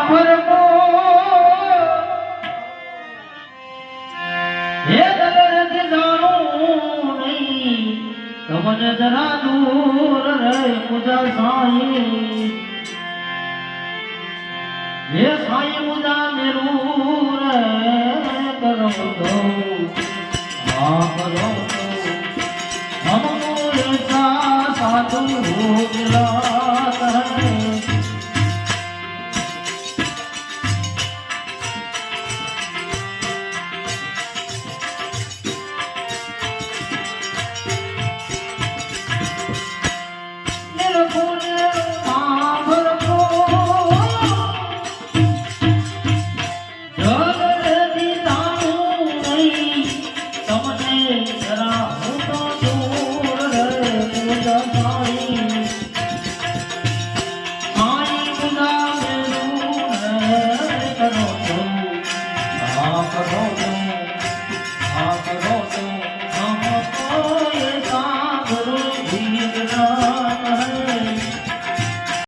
ખબર કો હે દરદ જાણું નહીં તમને જરા દૂર રહે મુજા સાઈ ये साई मुझा मेरू रे करो दो हाँ करो दो हमको ऐसा साधु हो मिला